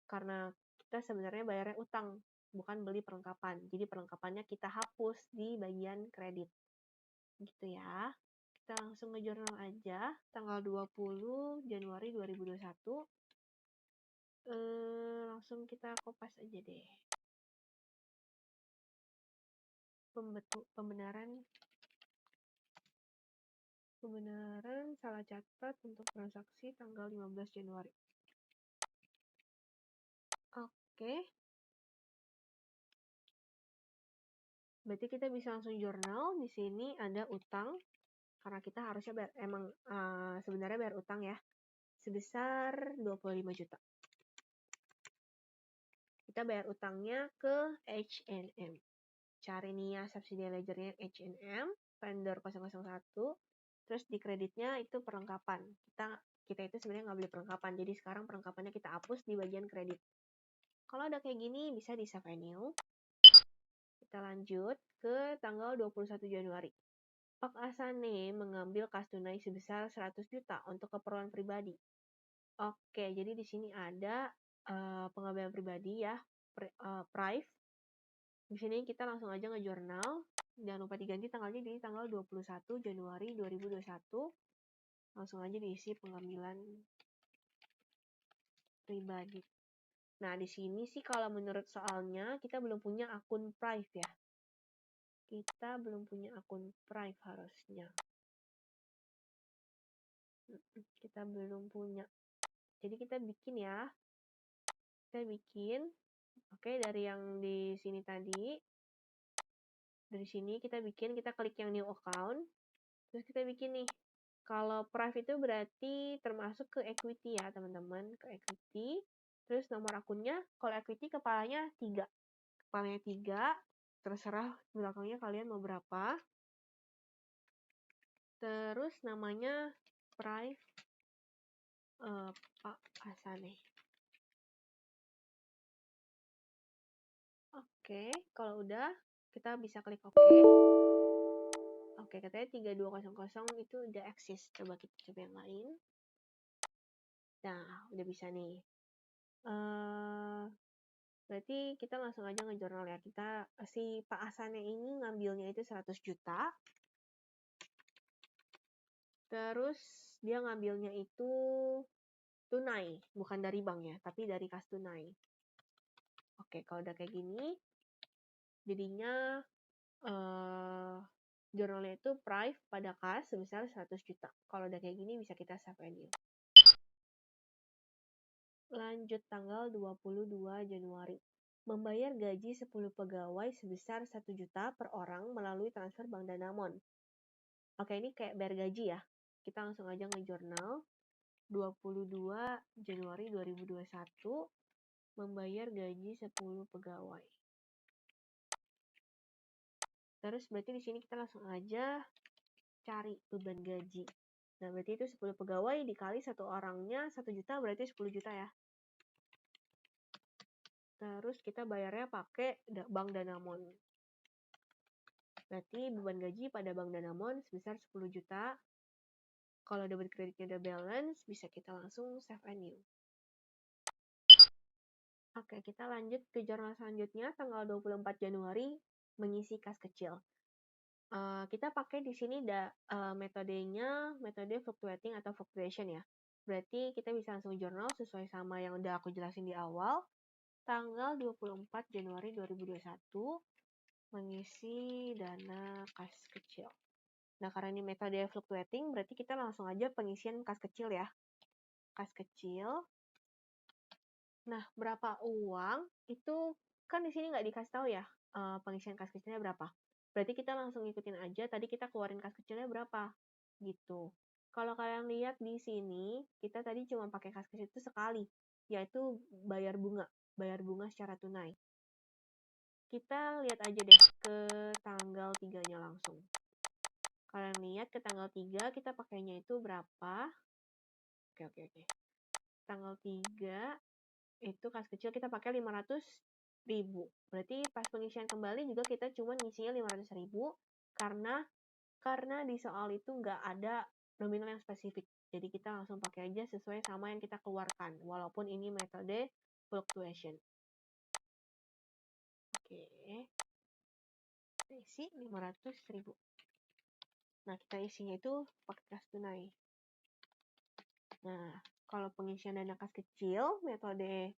Karena kita sebenarnya bayarnya utang, bukan beli perlengkapan. Jadi perlengkapannya kita hapus di bagian kredit. Gitu ya. Kita langsung ngejurnal aja. Tanggal 20 Januari 2021. Langsung kita kopas aja deh. Pembenaran salah catat untuk transaksi tanggal 15 Januari. Oke. Berarti kita bisa langsung jurnal. Di sini ada utang. Karena kita harusnya sebenarnya bayar utang ya. Sebesar 25 juta. Kita bayar utangnya ke H&M. cari nih ya subsidiary ledgernya H&M, vendor 001, terus di kreditnya itu perlengkapan. Kita itu sebenarnya nggak beli perlengkapan, jadi sekarang perlengkapannya kita hapus di bagian kredit. Kalau udah kayak gini, bisa di save and new. Kita lanjut ke tanggal 21 Januari. Pak Asane mengambil kas tunai sebesar 100 juta untuk keperluan pribadi. Oke, jadi di sini ada pengambilan pribadi ya, prive. Di sini kita langsung aja ngejurnal. Jangan lupa diganti tanggalnya di tanggal 21 Januari 2021. Langsung aja diisi pengambilan pribadi. Nah, di sini sih kalau menurut soalnya kita belum punya akun prive ya. Kita belum punya akun prive harusnya. Kita belum punya. Jadi kita bikin ya. Kita bikin. Oke, dari yang di sini tadi. Dari sini kita bikin, kita klik yang new account. Terus kita bikin nih. Kalau prive itu berarti termasuk ke equity ya, teman-teman. Ke equity. Terus nomor akunnya, kalau equity kepalanya 3. Kepalanya 3. Terserah belakangnya kalian mau berapa. Terus namanya prive Pak Asane. Oke, kalau udah kita bisa klik OK. Oke, katanya 3200 itu udah eksis. Coba kita coba yang lain. Nah, udah bisa nih. Berarti kita langsung aja ngejurnal ya. Si Pak Asane ini ngambilnya itu 100 juta. Terus dia ngambilnya itu tunai, bukan dari bank ya, tapi dari kas tunai. Oke, kalau udah kayak gini, jadinya jurnalnya itu prive pada kas sebesar 100 juta. Kalau udah kayak gini bisa kita save and new. Lanjut tanggal 22 Januari. Membayar gaji 10 pegawai sebesar 1 juta per orang melalui transfer Bank Danamon. Oke, ini kayak bayar gaji ya. Kita langsung aja ngejurnal. 22 Januari 2021 membayar gaji 10 pegawai. Terus berarti di sini kita langsung aja cari beban gaji. Nah, berarti itu 10 pegawai dikali satu orangnya 1 juta berarti 10 juta ya. Terus kita bayarnya pakai Bank Danamon. Berarti beban gaji pada Bank Danamon sebesar 10 juta. Kalau debit kreditnya udah balance, bisa kita langsung save and new. Oke, kita lanjut ke jurnal selanjutnya, tanggal 24 Januari, mengisi kas kecil. Kita pakai di sini metodenya, metode fluctuating atau fluctuation ya. Berarti kita bisa langsung jurnal sesuai sama yang udah aku jelasin di awal. Tanggal 24 Januari 2021, mengisi dana kas kecil. Nah, karena ini metode fluctuating, berarti kita langsung aja pengisian kas kecil ya. Kas kecil. Nah, berapa uang itu kan di sini nggak dikasih tahu ya pengisian kas kecilnya berapa. Berarti kita langsung ngikutin aja tadi kita keluarin kas kecilnya berapa gitu. Kalau kalian lihat di sini, kita tadi cuma pakai kas kecil itu sekali, yaitu bayar bunga secara tunai. Kita lihat aja deh ke tanggal 3-nya langsung. Kalian lihat ke tanggal 3 kita pakainya itu berapa? Oke. Tanggal 3 itu kas kecil kita pakai 500.000. Berarti pas pengisian kembali juga kita cuma ngisinya 500.000 karena di soal itu nggak ada nominal yang spesifik. Jadi kita langsung pakai aja sesuai sama yang kita keluarkan, walaupun ini metode fluctuation. Oke. Kita isi 500.000. Nah, kita isinya itu pakai kas tunai. Nah, kalau pengisian dana kas kecil, metode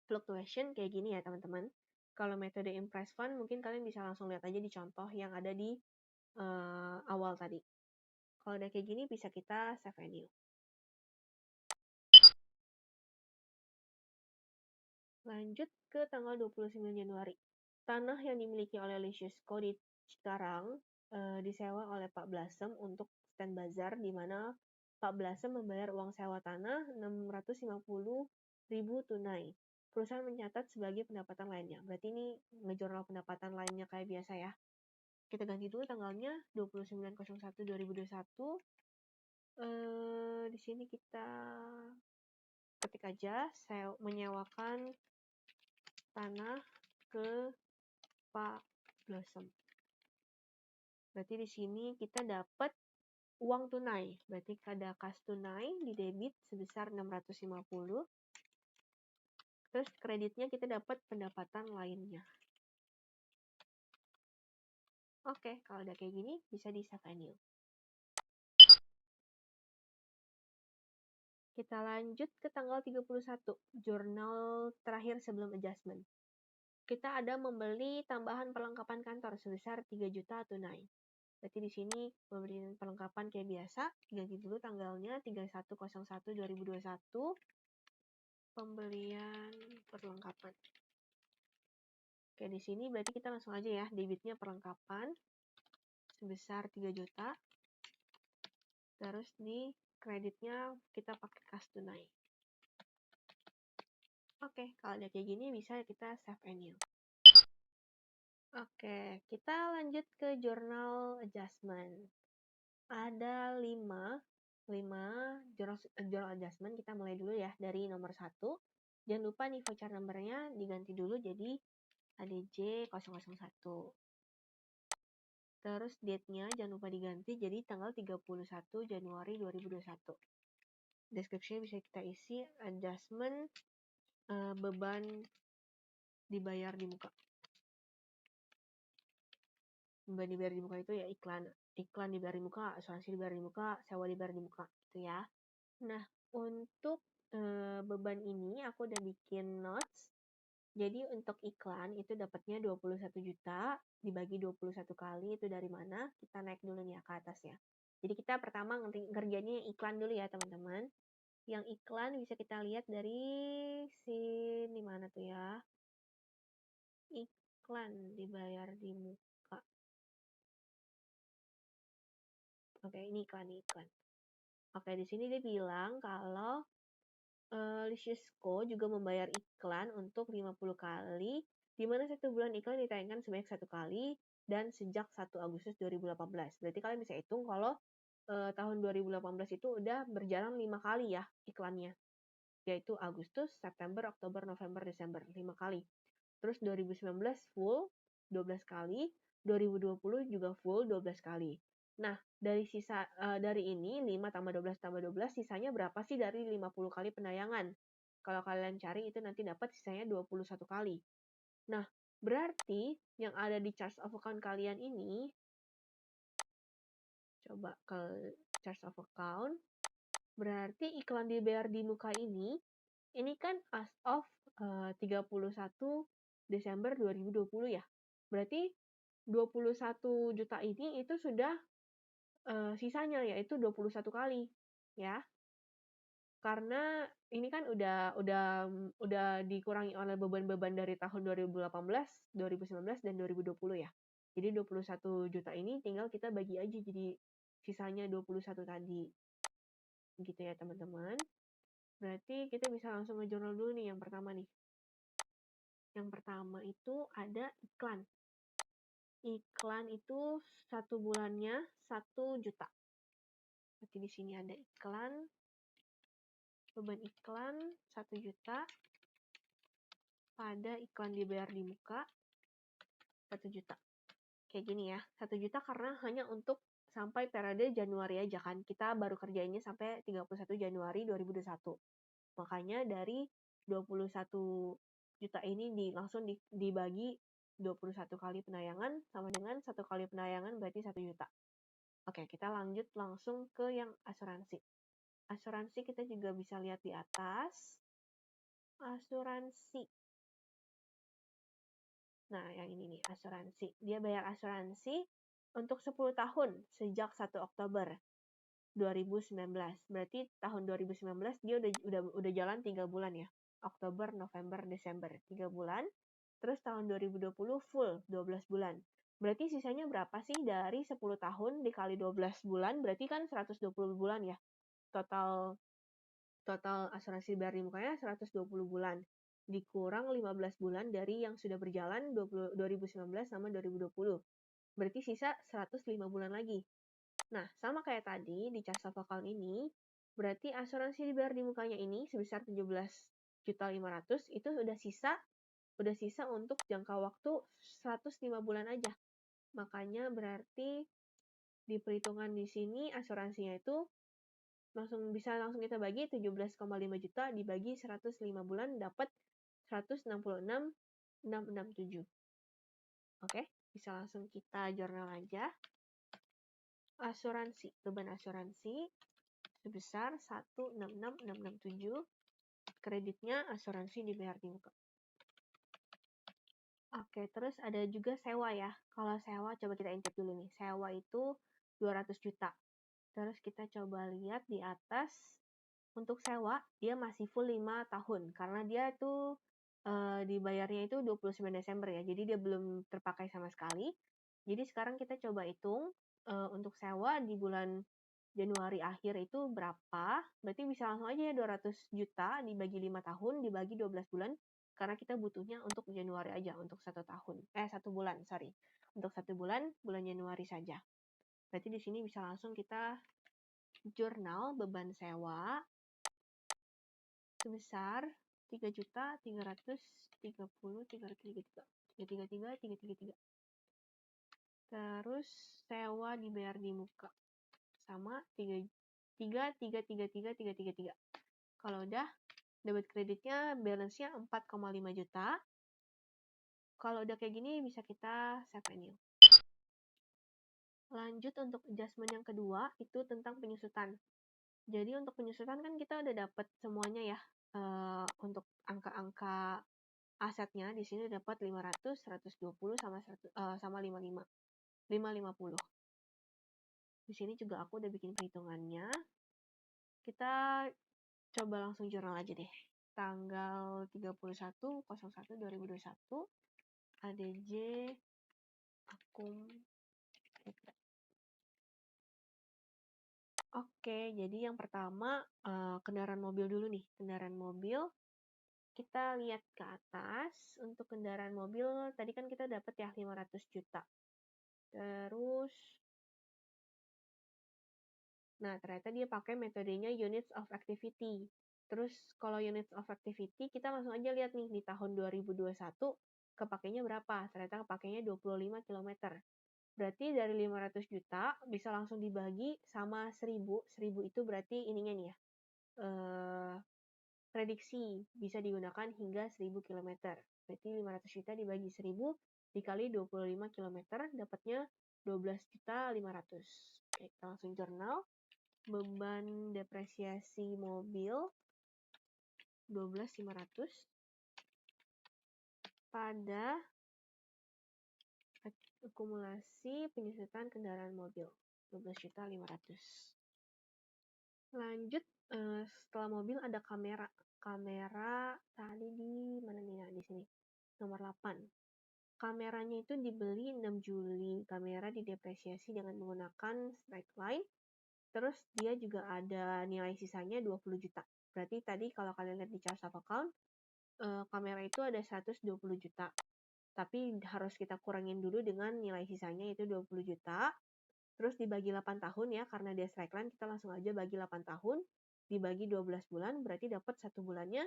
fluctuation kayak gini ya teman-teman. Kalau metode impress fund mungkin kalian bisa langsung lihat aja di contoh yang ada di awal tadi. Kalau udah kayak gini bisa kita save and new. Lanjut ke tanggal 29 Januari. Tanah yang dimiliki oleh Lucius Co di Cikarang disewa oleh Pak Blasem untuk stand bazar di mana Pak Blasem membayar uang sewa tanah 650.000 tunai. perusahaan mencatat sebagai pendapatan lainnya. Berarti ini ngejurnal pendapatan lainnya kayak biasa ya. Kita ganti dulu tanggalnya 29/01/2021. Di sini kita ketik aja menyewakan tanah ke Pak Blossom. Berarti di sini kita dapat uang tunai. Berarti ada kas tunai di debit sebesar 650. Terus kreditnya kita dapat pendapatan lainnya. Oke, kalau udah kayak gini bisa di save and new. Kita lanjut ke tanggal 31, jurnal terakhir sebelum adjustment. Kita ada membeli tambahan perlengkapan kantor sebesar 3 juta tunai. Berarti di sini pembelian perlengkapan kayak biasa, ganti dulu tanggalnya 31/01/2021. Pembelian perlengkapan. Oke, di sini berarti kita langsung aja ya, debitnya perlengkapan sebesar 3 juta. Terus di kreditnya kita pakai kas tunai. Oke, kalau udah kayak gini bisa kita save and new. Oke, kita lanjut ke journal adjustment. Ada 5 journal adjustment. Kita mulai dulu ya dari nomor 1. Jangan lupa nih voucher numbernya diganti dulu jadi ADJ 001. Terus date-nya jangan lupa diganti jadi tanggal 31 Januari 2021. Deskripsinya bisa kita isi adjustment beban dibayar di muka. Beban dibayar di muka itu ya iklan dibayar di muka, asuransi dibayar di muka, sewa dibayar di muka gitu ya. Nah, untuk beban ini aku udah bikin notes. Jadi untuk iklan itu dapatnya 21 juta dibagi 21 kali, itu dari mana? Kita naik dulu nih ya ke atas ya. Jadi kita pertama ngerjainnya iklan dulu ya teman-teman. Yang iklan bisa kita lihat dari sini mana tuh ya. Iklan dibayar di muka. Oke, ini iklan. Oke, di sini dia bilang kalau Licious.co juga membayar iklan untuk 50 kali, di mana 1 bulan iklan ditayangkan sebanyak 1 kali, dan sejak 1 Agustus 2018. Berarti kalian bisa hitung kalau tahun 2018 itu udah berjalan 5 kali ya iklannya. Yaitu Agustus, September, Oktober, November, Desember. 5 kali. Terus 2019 full 12 kali, 2020 juga full 12 kali. Nah, dari ini 5 tambah 12 tambah 12 sisanya berapa sih dari 50 kali penayangan? Kalau kalian cari itu nanti dapat sisanya 21 kali. Nah, berarti yang ada di charge of account kalian ini, coba ke charge of account, berarti iklan dibayar di muka ini kan as of 31 Desember 2020 ya. Berarti 21 juta ini itu sudah sisanya yaitu 21 kali ya. Karena ini kan udah dikurangi oleh beban-beban dari tahun 2018, 2019 dan 2020 ya. Jadi 21 juta ini tinggal kita bagi aja jadi sisanya 21 tadi. Gitu ya teman-teman. Berarti kita bisa langsung ngejurnal dulu nih yang pertama nih. Yang pertama itu ada iklan. Iklan itu 1 bulannya 1 juta. Berarti di sini ada iklan, beban iklan 1 juta, pada iklan dibayar di muka 1 juta. Kayak gini ya, 1 juta karena hanya untuk sampai periode Januari aja kan. Kita baru kerjainnya sampai 31 Januari 2021. Makanya dari 21 juta ini langsung dibagi 21 kali penayangan sama dengan 1 kali penayangan berarti 1 juta. Oke, kita lanjut langsung ke yang asuransi. Asuransi kita juga bisa lihat di atas. Asuransi. Nah, yang ini nih, asuransi. Dia bayar asuransi untuk 10 tahun sejak 1 Oktober 2019. Berarti tahun 2019 dia udah jalan 3 bulan ya. Oktober, November, Desember, 3 bulan. Terus tahun 2020 full 12 bulan. Berarti sisanya berapa sih dari 10 tahun dikali 12 bulan? Berarti kan 120 bulan ya. Total asuransi bayar di mukanya 120 bulan. dikurang 15 bulan dari yang sudah berjalan 2019 sama 2020. Berarti sisa 105 bulan lagi. Nah, sama kayak tadi di cas of account ini, berarti asuransi dibayar di mukanya ini sebesar 17.500.000 itu udah sisa untuk jangka waktu 105 bulan aja. Makanya berarti di perhitungan di sini asuransinya itu langsung kita bagi 17,5 juta dibagi 105 bulan dapat 166.667. Oke, bisa langsung kita jurnal aja. Beban asuransi sebesar 166.667. Kreditnya asuransi dibayar di muka. Oke, terus ada juga sewa ya. Kalau sewa coba kita intip dulu nih. Sewa itu 200 juta. Terus kita coba lihat di atas. Untuk sewa, dia masih full 5 tahun. Karena dia tuh dibayarnya itu 29 Desember ya. Jadi dia belum terpakai sama sekali. Jadi sekarang kita coba hitung untuk sewa di bulan Januari akhir itu berapa. Berarti bisa langsung aja ya 200 juta dibagi 5 tahun, dibagi 12 bulan. Karena kita butuhnya untuk Januari aja, untuk 1 bulan, sorry. Untuk 1 bulan Januari saja. Berarti di sini bisa langsung kita jurnal beban sewa sebesar 3.330.333. Terus sewa dibayar di muka sama 3.333.333. Kalau udah debit kreditnya balance-nya 4,5 juta. Kalau udah kayak gini bisa kita save menu. Lanjut untuk adjustment yang kedua itu tentang penyusutan. Jadi untuk penyusutan kan kita udah dapat semuanya ya. Untuk angka-angka asetnya di sini dapat 500, 120 sama 55. 550. Di sini juga aku udah bikin perhitungannya. Kita coba langsung jurnal aja deh. Tanggal 31.01.2021 ADJ akum. Oke, jadi yang pertama kendaraan mobil dulu nih. Kendaraan mobil kita lihat ke atas. Untuk kendaraan mobil tadi kan kita dapat ya 500 juta. Terus nah, ternyata dia pakai metodenya units of activity. Terus kalau units of activity kita langsung aja lihat nih di tahun 2021 kepakainya berapa? Ternyata kepakainya 25 km. Berarti dari 500 juta bisa langsung dibagi sama 1000. 1000 itu berarti ininya nih ya. Prediksi bisa digunakan hingga 1000 km. Berarti 500 juta dibagi 1000 dikali 25 km dapatnya 12.500. Oke, kita langsung jurnal. Beban depresiasi mobil 12.500 pada akumulasi penyusutan kendaraan mobil 12.500. Lanjut setelah mobil ada kamera. Kamera tadi di mana nih? Nah, di sini. Nomor 8. Kameranya itu dibeli 6 Juli. Kamera didepresiasi dengan menggunakan straight line. Terus dia juga ada nilai sisanya 20 juta. Berarti tadi kalau kalian lihat di chart of account, kamera itu ada 120 juta. Tapi harus kita kurangin dulu dengan nilai sisanya yaitu 20 juta. Terus dibagi 8 tahun ya, karena dia straight line, kita langsung aja bagi 8 tahun. Dibagi 12 bulan, berarti dapat 1 bulannya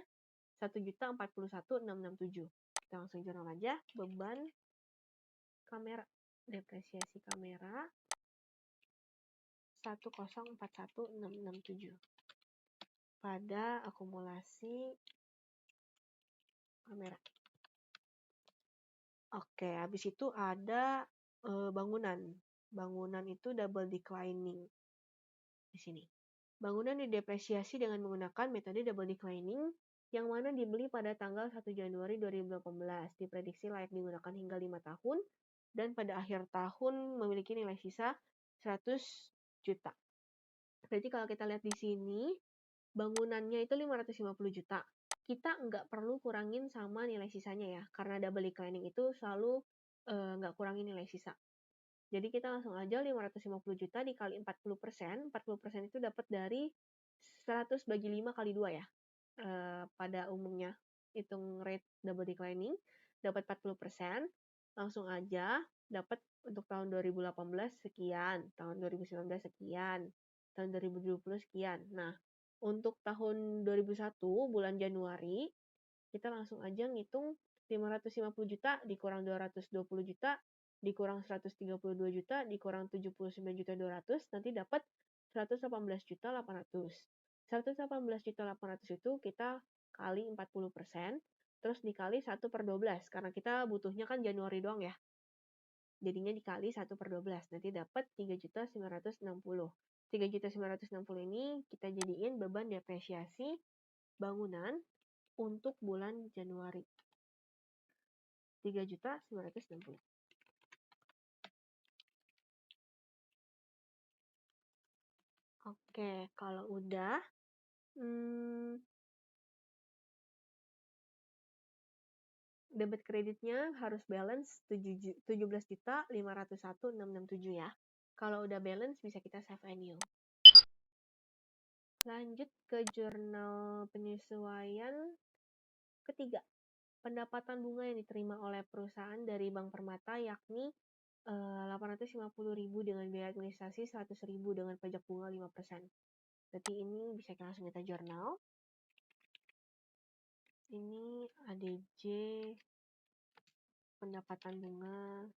1.041.667. Kita langsung jurnal aja, beban kamera. Depresiasi kamera 1.041.667 pada akumulasi kamera. Oke, habis itu ada bangunan. Bangunan itu double declining di sini. Bangunan didepresiasi dengan menggunakan metode double declining yang mana dibeli pada tanggal 1 Januari 2018. Diprediksi layak digunakan hingga 5 tahun dan pada akhir tahun memiliki nilai sisa 100 juta. Berarti kalau kita lihat di sini, bangunannya itu 550 juta. Kita nggak perlu kurangin sama nilai sisanya ya, karena double declining itu selalu nggak kurangin nilai sisa. Jadi kita langsung aja 550 juta dikali 40%. 40% itu dapat dari 100 bagi 5 kali 2 ya, pada umumnya. hitung rate double declining, dapat 40%, langsung aja dapat untuk tahun 2018 sekian, tahun 2019 sekian, tahun 2020 sekian. Nah, untuk tahun 2001 bulan Januari, kita langsung aja ngitung 550 juta dikurang 220 juta dikurang 132 juta dikurang 79.200 nanti dapat 118.800. 118.800 itu kita kali 40%, terus dikali 1/12 karena kita butuhnya kan Januari doang ya. Jadinya dikali 1/12 nanti dapat 3.960. 3.960 ini kita jadiin beban depresiasi bangunan untuk bulan Januari. 3.960. Oke, kalau udah, debit kreditnya harus balance 17.501.667 ya. Kalau udah balance bisa kita save and new. Lanjut ke jurnal penyesuaian ketiga. Pendapatan bunga yang diterima oleh perusahaan dari Bank Permata yakni 850.000 dengan biaya administrasi 100.000 dengan pajak bunga 5%. Berarti ini bisa langsung kita jurnal. Ini ADJ pendapatan bunga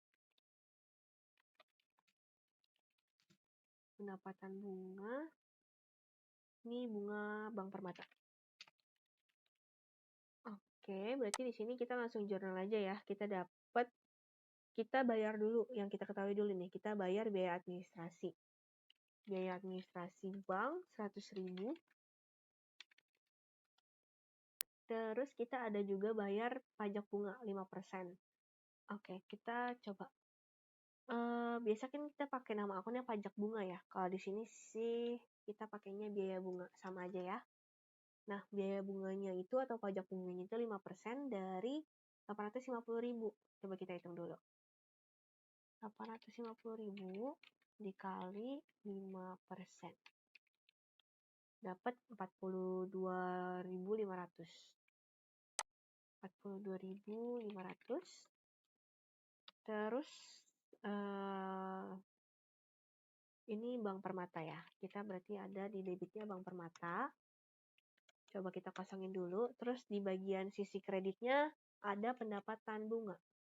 ini bunga Bank Permata. Oke, berarti di sini kita langsung jurnal aja ya. Kita bayar dulu yang kita ketahui dulu nih. Kita bayar biaya administrasi. Biaya administrasi bank 100.000. Terus kita ada juga bayar pajak bunga 5%. Oke, kita coba. Biasa kan kita pakai nama akunnya pajak bunga ya. Kalau di sini sih kita pakainya biaya bunga, sama aja ya. Nah, biaya bunganya itu atau pajak bunganya itu 5% dari 850.000. Coba kita hitung dulu. 850.000 dikali 5%. Dapat 42.500. 42.500. Terus ini Bank Permata ya. Kita berarti ada di debitnya Bank Permata. Coba kita kosongin dulu. Terus di bagian sisi kreditnya ada pendapatan bunga.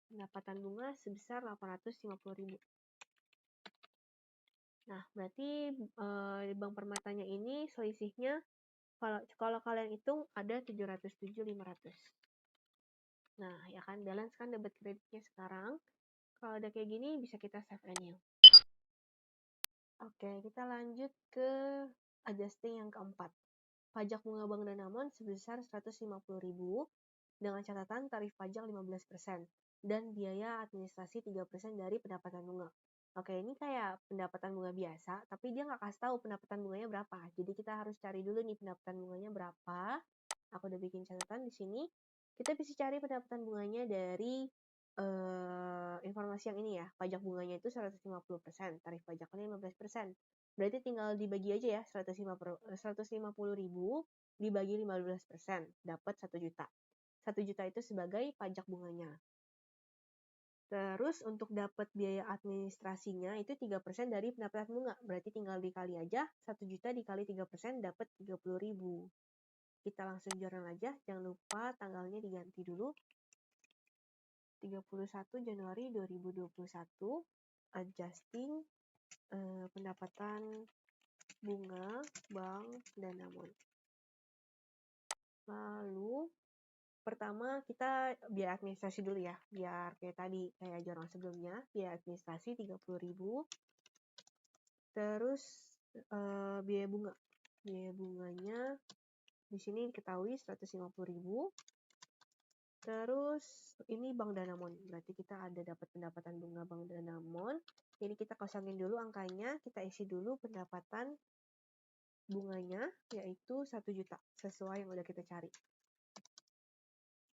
Pendapatan bunga sebesar 850.000. Nah, berarti Bank Permatanya ini selisihnya kalau kalian hitung ada 707.500. Nah, ya kan balance kan debit kreditnya sekarang. Kalau ada kayak gini bisa kita save and new. Oke, kita lanjut ke adjusting yang keempat. Pajak bunga Bank Danamon sebesar 150.000 dengan catatan tarif pajak 15% dan biaya administrasi 3% dari pendapatan bunga. Oke, ini kayak pendapatan bunga biasa, tapi dia nggak kasih tahu pendapatan bunganya berapa. Jadi kita harus cari dulu nih pendapatan bunganya berapa. Aku udah bikin catatan di sini. Kita bisa cari pendapatan bunganya dari informasi yang ini ya. Pajak bunganya itu 150%, tarif pajaknya 15%. Berarti tinggal dibagi aja ya, 150.000 dibagi 15%, dapat 1 juta. 1 juta itu sebagai pajak bunganya. Terus untuk dapat biaya administrasinya itu 3% dari pendapatan bunga. Berarti tinggal dikali aja, 1 juta dikali 3% dapat 30.000. Kita langsung jurnal aja, jangan lupa tanggalnya diganti dulu. 31 Januari 2021, adjusting pendapatan bunga Bank Danamon. Lalu pertama kita biaya administrasi dulu ya, biar kayak tadi kayak jurnal sebelumnya, biaya administrasi 30.000. Terus biaya bunga. Biaya bunganya di sini diketahui 150.000. Terus ini Bank Danamon, berarti kita ada dapat pendapatan bunga Bank Danamon. Ini kita kosongin dulu angkanya, kita isi dulu pendapatan bunganya, yaitu 1 juta, sesuai yang udah kita cari.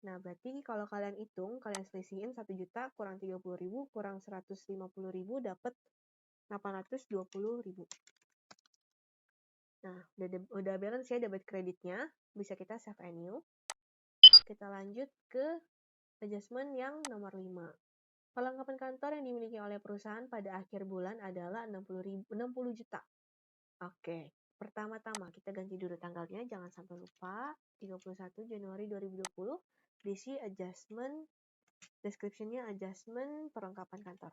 Nah, berarti kalau kalian hitung, kalian selisihin 1 juta kurang 30.000 kurang 150.000 dapat 820.000. Nah, udah balance ya debit kreditnya, bisa kita save and new. kita lanjut ke adjustment yang nomor 5. Perlengkapan kantor yang dimiliki oleh perusahaan pada akhir bulan adalah 60 juta. Oke, pertama-tama kita ganti dulu tanggalnya, jangan sampai lupa. 31 Januari 2020, diisi adjustment, description-nya adjustment perlengkapan kantor.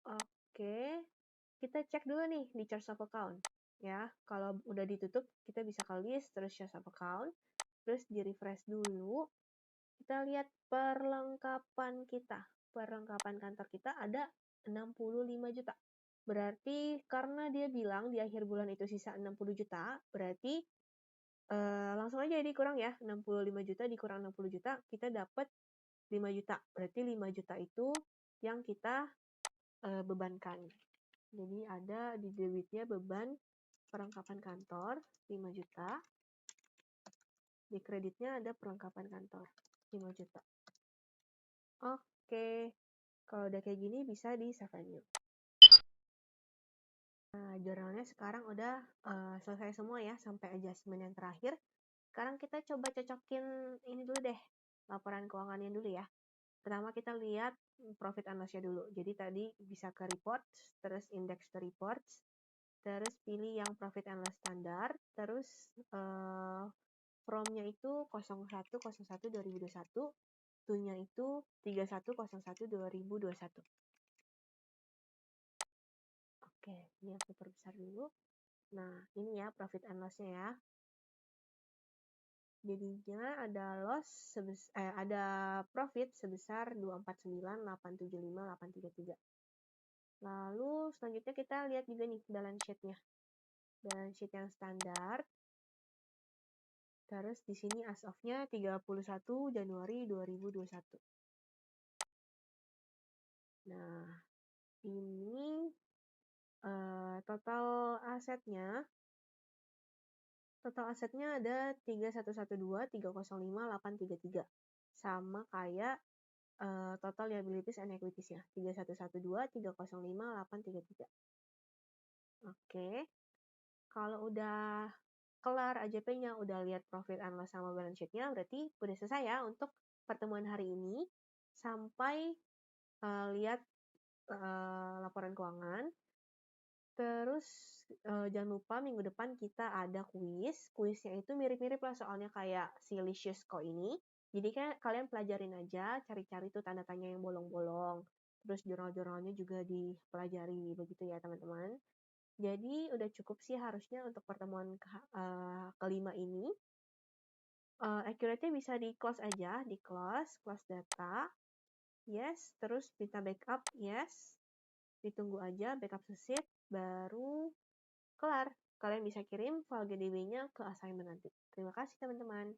Oke, kita cek dulu nih di charts of account. Ya, kalau udah ditutup, kita bisa ke list, terus charts of account, terus di-refresh dulu. Kita lihat perlengkapan kita. Perlengkapan kantor kita ada 65 juta. Berarti karena dia bilang di akhir bulan itu sisa 60 juta, berarti langsung aja dikurang ya. 65 juta dikurang 60 juta, kita dapat 5 juta. Berarti 5 juta itu yang kita bebankan. Jadi ada di debitnya beban perlengkapan kantor 5 juta. Di kreditnya ada perlengkapan kantor 5 juta. Oke, kalau udah kayak gini bisa di save and new. Nah, jurnalnya sekarang udah selesai semua ya, sampai adjustment yang terakhir. Sekarang kita coba cocokin ini dulu deh, laporan keuangannya dulu ya. Pertama kita lihat profit and loss-nya dulu. Jadi tadi bisa ke reports, terus index to reports, terus pilih yang profit and loss standar, terus from-nya itu 01/01/2021, to-nya itu 31/01/2021. Oke, ini aku perbesar dulu. Nah, ini ya profit and loss-nya ya. Jadinya ada profit sebesar 249.875.833. Lalu selanjutnya kita lihat juga nih balance sheet-nya. Balance sheet yang standar. Terus di sini as of-nya 31 Januari 2021. Nah, ini total asetnya ada 3112.305.833. Sama kayak total liabilities and equities-nya. 3112.305.833. Oke. Kalau udah kelar AJP-nya, udah lihat profit and loss sama balance sheet-nya, berarti udah selesai ya untuk pertemuan hari ini. Sampai lihat laporan keuangan. Terus jangan lupa minggu depan kita ada kuis. Kuisnya itu mirip-mirip lah soalnya kayak si Licious Co ini. Jadi kan kalian pelajarin aja, cari-cari tuh tanda tanya yang bolong-bolong. Terus jurnal-jurnalnya juga dipelajari begitu ya teman-teman. Jadi udah cukup sih harusnya untuk pertemuan kelima ini. Accurate-nya bisa di close aja, di close data. Yes, terus minta backup, yes. Ditunggu aja backup sheet, baru kelar. Kalian bisa kirim file GDB-nya ke assignment nanti. Terima kasih teman-teman.